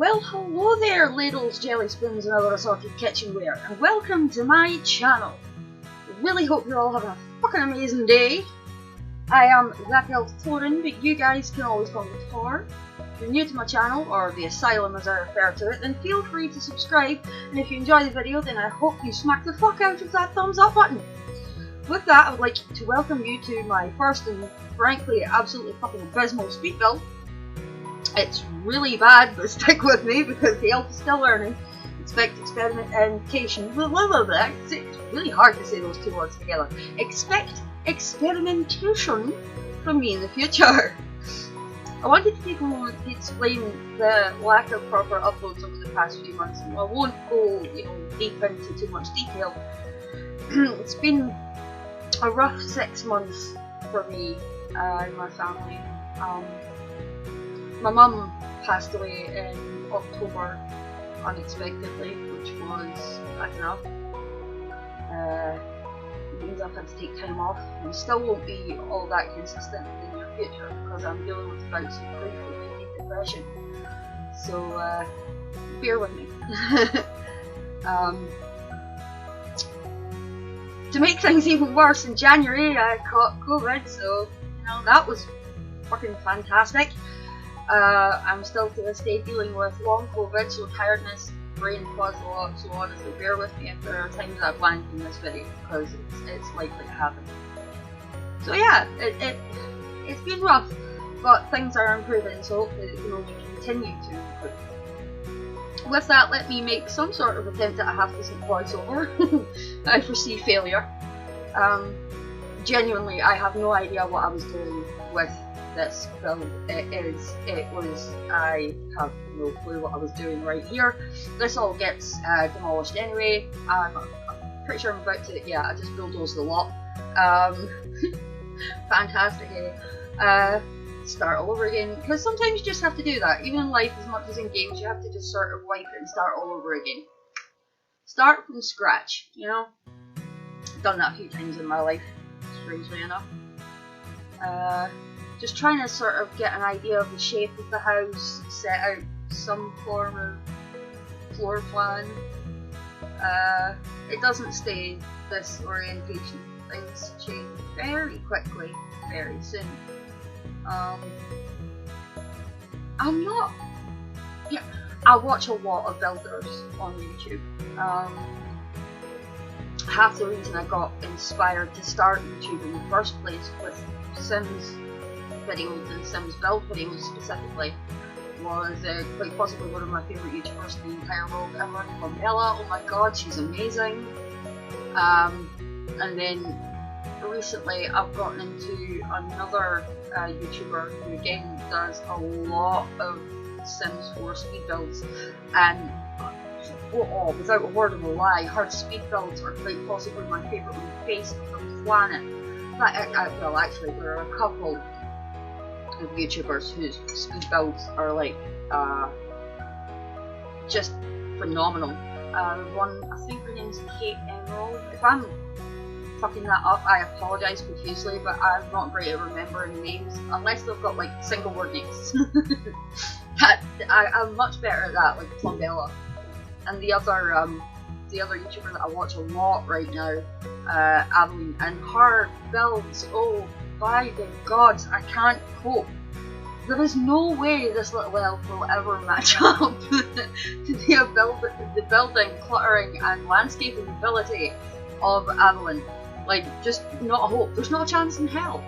Well, hello there, ladles, jelly spoons, and other assorted kitchenware, and welcome to my channel. Really hope you're all having a fucking amazing day. I am that elf Thorin, but you guys can always call me Thor. If you're new to my channel, or the asylum as I refer to it, then feel free to subscribe, and if you enjoy the video, then I hope you smack the fuck out of that thumbs up button. With that, I would like to welcome you to my first and frankly absolutely fucking abysmal speed build. It's really bad, but stick with me because the elf is still learning. Expect experimentation. Blah, blah, blah, blah. It's really hard to say those two words together. Expect experimentation from me in the future. I wanted to take a moment to explain the lack of proper uploads over the past few months, and I won't go, deep into too much detail. It's been a rough 6 months for me and my family. My mum passed away in October unexpectedly, which was bad enough. It means I've had to take time off, and still won't be all that consistent in the near future because I'm dealing with bouts of grief-related depression. So bear with me. To make things even worse, in January I caught COVID, so that was fucking fantastic. I'm still to this day dealing with long COVID, so tiredness, brain fuzz a lot, so honestly bear with me if there are times I blank in this video, because it's likely to happen. So yeah, it's been rough, but things are improving, so hopefully it can only continue to improve. With that, let me make some sort of attempt at a half-decent voiceover. I foresee failure. Genuinely, I have no idea what I was doing with this build. I have no clue what I was doing right here. This all gets demolished anyway. I'm pretty sure I'm about to, yeah, I just bulldozed a lot. Fantastic, eh? Start all over again, because sometimes you just have to do that. Even in life, as much as in games, you have to just sort of wipe it and start all over again. Start from scratch, I've done that a few times in my life, strangely enough. Just trying to sort of get an idea of the shape of the house, set out some form of floor plan. It doesn't stay this orientation. Things change very quickly, very soon. I watch a lot of builders on YouTube. Half the reason I got inspired to start YouTube in the first place with Sims videos and Sims build videos specifically was quite possibly one of my favourite YouTubers in the entire world ever, Bella. Oh my god, she's amazing. And then recently I've gotten into another YouTuber who again does a lot of Sims 4 speed builds, and without a word of a lie, her speed builds are quite possibly my favourite on the face of the planet. Well, actually, there are a couple of YouTubers whose speed builds are like just phenomenal. One, I think her name's Kate Emerald. If I'm fucking that up, I apologise profusely, but I'm not great at remembering names unless they've got like single word names. I'm much better at that, like Plumbella. And the other YouTuber that I watch a lot right now, Adeline, and her builds, oh by the gods, I can't cope. There is no way this little elf will ever match up to the building, cluttering, and landscaping ability of Adeline. Like, just not a hope. There's not a chance in hell.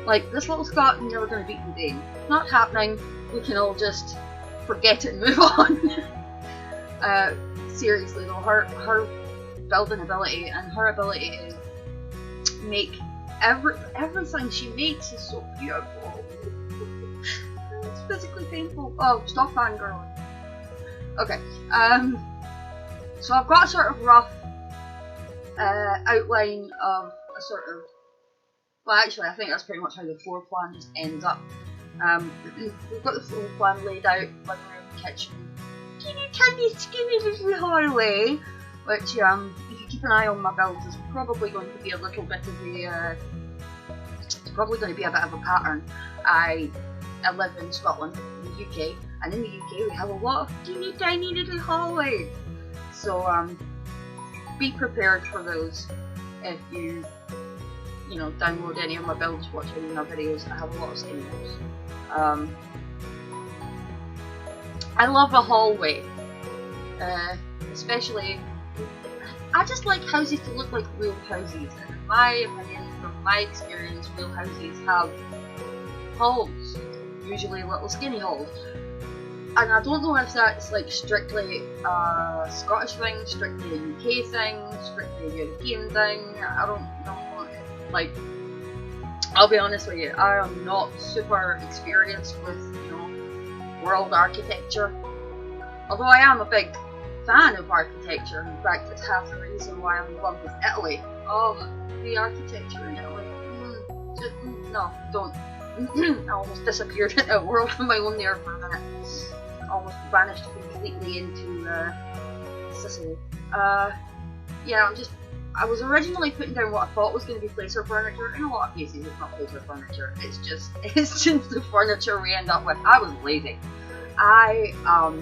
Like, this little Scot is never going to beat the Dane. Not happening. We can all just forget it and move on. Seriously though, her building ability and her ability to make everything she makes is so beautiful. It's physically painful. Oh, stop fangirling. Okay, so I've got a sort of rough outline of a sort of, well actually I think that's pretty much how the floor plan just ends up. We've got the floor plan laid out, living room, kitchen, tiny skinny little hallway, which if you keep an eye on my builds is probably going to be a little bit of a, it's probably going to be a bit of a pattern. I I live in Scotland, in the UK, and in the UK we have a lot of teeny tiny little hallways. So be prepared for those if you know, download any of my builds, watch any of my videos. I have a lot of skinny holes. I love a hallway, especially. I just like houses to look like real houses, and in my opinion, from my experience, real houses have halls, usually little skinny halls. And I don't know if that's like strictly a Scottish thing, strictly a UK thing, strictly a European thing. I don't know. Like, I'll be honest with you, I am not super experienced with, you know, world architecture. Although I am a big fan of architecture. In fact, it's half the reason why I'm in love with Italy. Oh, the architecture in Italy. No, don't. I almost disappeared in a world of my own there for a minute. Almost vanished completely into Sicily. Yeah, I was originally putting down what I thought was going to be placer furniture. In a lot of cases, it's not placer furniture. It's just the furniture we end up with. I was lazy. I'll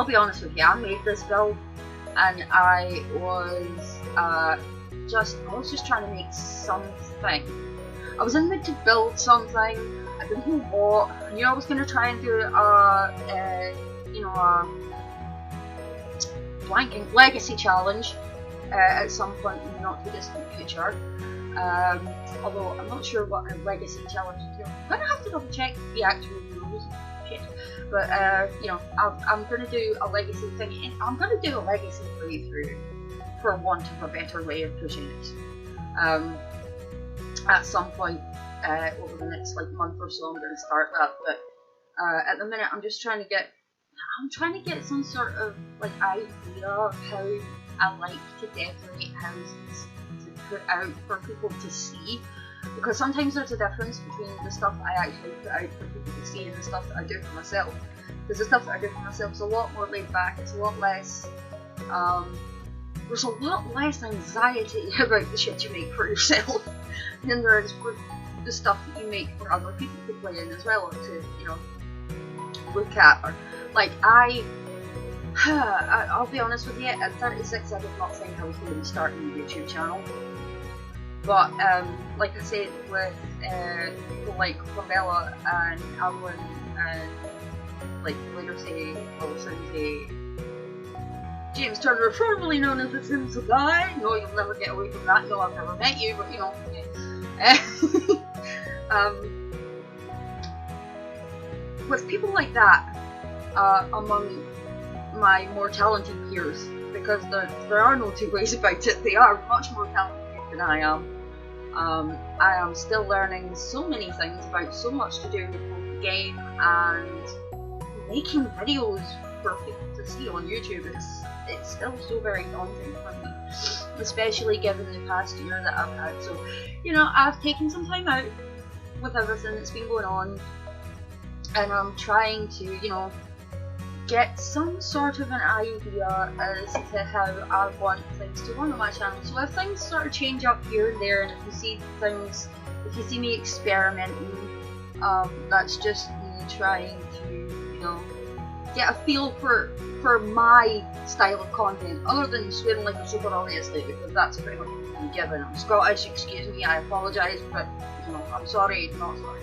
be honest with you. I made this build, and I was just trying to make something. I was in the mood to build something. I didn't know what. I knew I was going to try and do you know, a blanking legacy challenge. At some point in the not too distant future, although I'm not sure what a legacy challenge is. I'm gonna have to double check the actual rules. Shit. But you know, I'm gonna do a legacy thing. And I'm gonna do a legacy playthrough, for want of a better way of pushing it. At some point over the next like month or so, I'm gonna start that. But at the minute, I'm trying to get some sort of like idea of how I like to decorate houses to put out for people to see, because sometimes there's a difference between the stuff I actually put out for people to see and the stuff that I do for myself. Because the stuff that I do for myself is a lot more laid back, it's a lot less, there's a lot less anxiety about the shit you make for yourself than there is for the stuff that you make for other people to play in as well, or to, you know, look at. Or like I'll be honest with you, at 36 I did not think I was going to be starting a YouTube channel. But like I said, with people like Bella and Alan and like later say, well, say James Turner, formerly known as the Sims Guy. No, you'll never get away from that. No, I've never met you, but you know. With people like that among my more talented peers, because there are no two ways about it, they are much more talented than I am. I am still learning so many things about so much to do with both the game and making videos for people to see on YouTube. It's still so very daunting for me, especially given the past year that I've had. So, you know, I've taken some time out with everything that's been going on, and I'm trying to, you know, get some sort of an idea as to how I want things to run on my channel. So if things sort of change up here and there, and if you see me experimenting, that's just me trying to, you know, get a feel for my style of content, other than swearing like a super Audacity, because that's pretty much what I'm given. I'm Scottish, excuse me, I apologise, but, you know, I'm sorry, not sorry.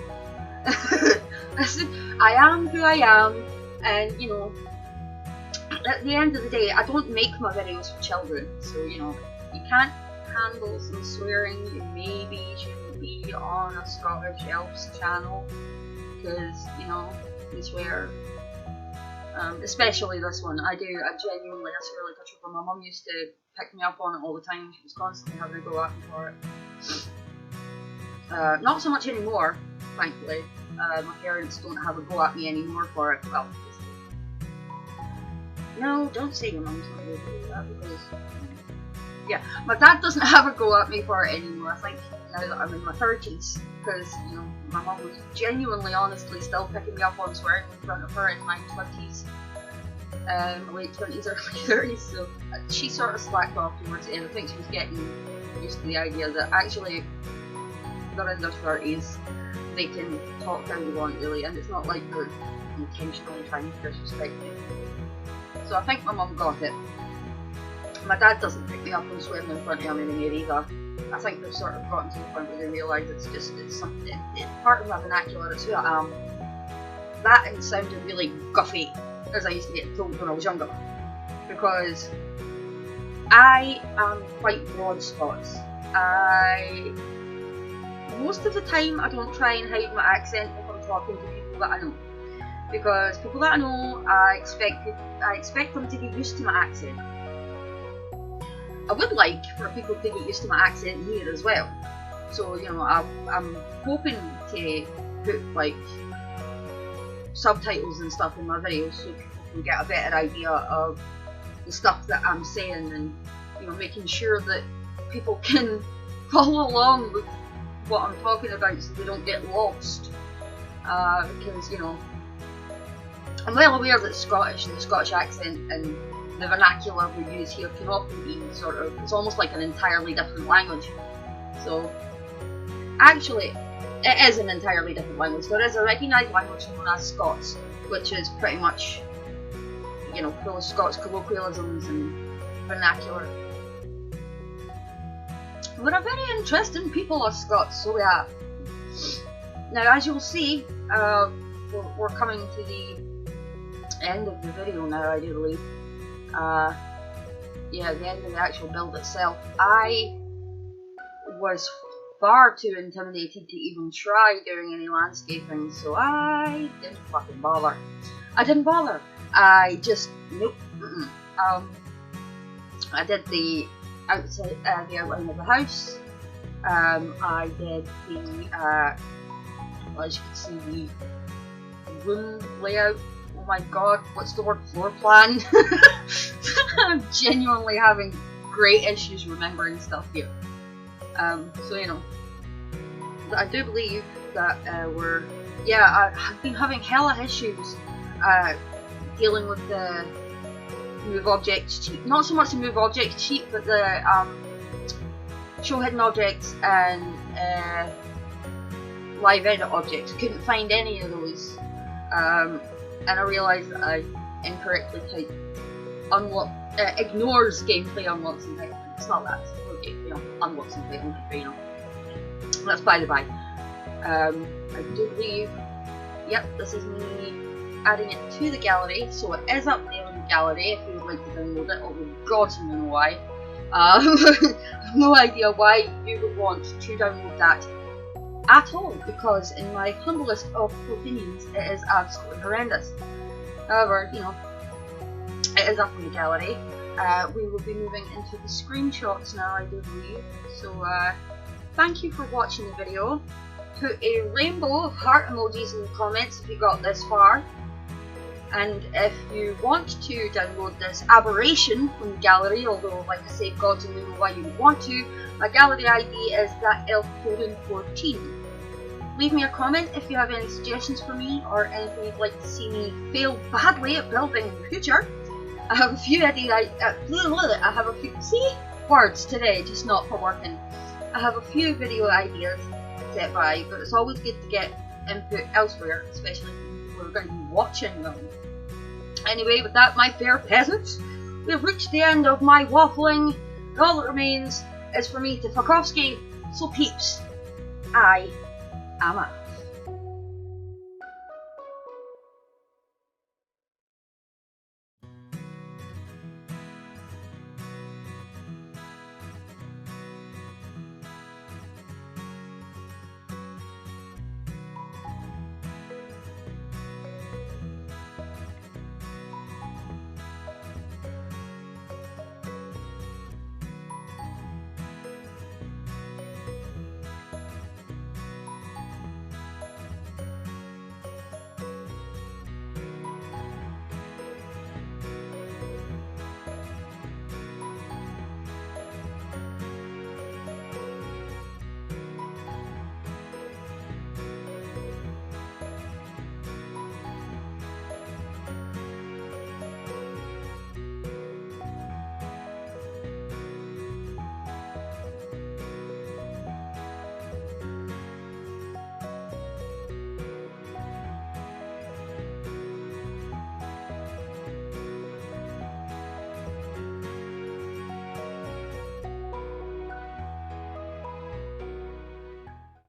I am who I am. And, you know, at the end of the day, I don't make my videos for children, so, you know, you can't handle some swearing. You maybe shouldn't be on a Scottish Elves channel, because, you know, we swear. Especially this one. I genuinely, I swear like a trooper. My mum used to pick me up on it all the time. She was constantly having to go at me for it. Not so much anymore, thankfully. My parents don't have a go at me anymore for it. Well, no, don't say your mum's not going to do that, because, yeah, my dad doesn't have a go at me for it anymore. I think now that I'm in my 30s, because, you know, my mum was genuinely, honestly still picking me up on swearing in front of her in my 20s, late 20s, early 30s, so she sort of slacked off towards the end. I think she was getting used to the idea that actually they're in their 30s, they can talk how they want really, and it's not like they're intentionally trying to disrespect me. So I think my mum got it. My dad doesn't pick me up on swearing in front of him anymore either. I think they've sort of gotten to the point where they realise it's something, it's part of my vernacular, it's who I am. That and sounded really guffy, as I used to get told when I was younger. Because I am quite broad Scots. Most of the time I don't try and hide my accent if I'm talking to people that I know. Because people that I know, I expect them to get used to my accent. I would like for people to get used to my accent here as well. So, you know, I'm hoping to put like subtitles and stuff in my videos so people can get a better idea of the stuff that I'm saying, and, you know, making sure that people can follow along with what I'm talking about so they don't get lost. Because, you know, I'm well aware that Scottish and the Scottish accent and the vernacular we use here can often be sort of, it's almost like an entirely different language. So, actually, it is an entirely different language. There is a recognised language known as Scots, which is pretty much, you know, full of Scots colloquialisms and vernacular. We're a very interesting people as Scots, so we are. Now, as you'll see, we're coming to the end of the video now, I do believe. Yeah, the end of the actual build itself. I was far too intimidated to even try doing any landscaping, so I didn't fucking bother. I didn't bother. I just, nope. I did the outside, the outline of the house. I did the, well, as you can see, the room layout. Oh my god, what's the word? Floor plan? I'm genuinely having great issues remembering stuff here. So, you know, I do believe that I've been having hella issues dealing with the move objects cheat. Not so much the move objects cheat, but the show hidden objects and live edit objects. I couldn't find any of those. And I realised that I incorrectly typed ignores gameplay unlocks and entitlement. It's not that, it's for gameplay unlocks and entitlement, but you know. That's by the by. I do believe, yep, this is me adding it to the gallery, so it is up there in the gallery if you would like to download it, although God knows why. I have no idea why you would want to download that at all, because in my humblest of opinions it is absolutely horrendous. However, you know, it is up in the gallery. We will be moving into the screenshots now, I do believe. So thank you for watching the video. Put a rainbow of heart emojis in the comments if you got this far. And if you want to download this aberration from the gallery, although like I say, God only knows why you would want to, my gallery ID is that elf14. Leave me a comment if you have any suggestions for me or anything you'd like to see me fail badly at building in the future. I have a few words today, just not for working. I have a few video ideas set by, but it's always good to get input elsewhere, especially if we're going to be watching them. Anyway, with that, my fair peasants, we've reached the end of my waffling. All that remains is for me to fuck off ski. So peeps, I am out.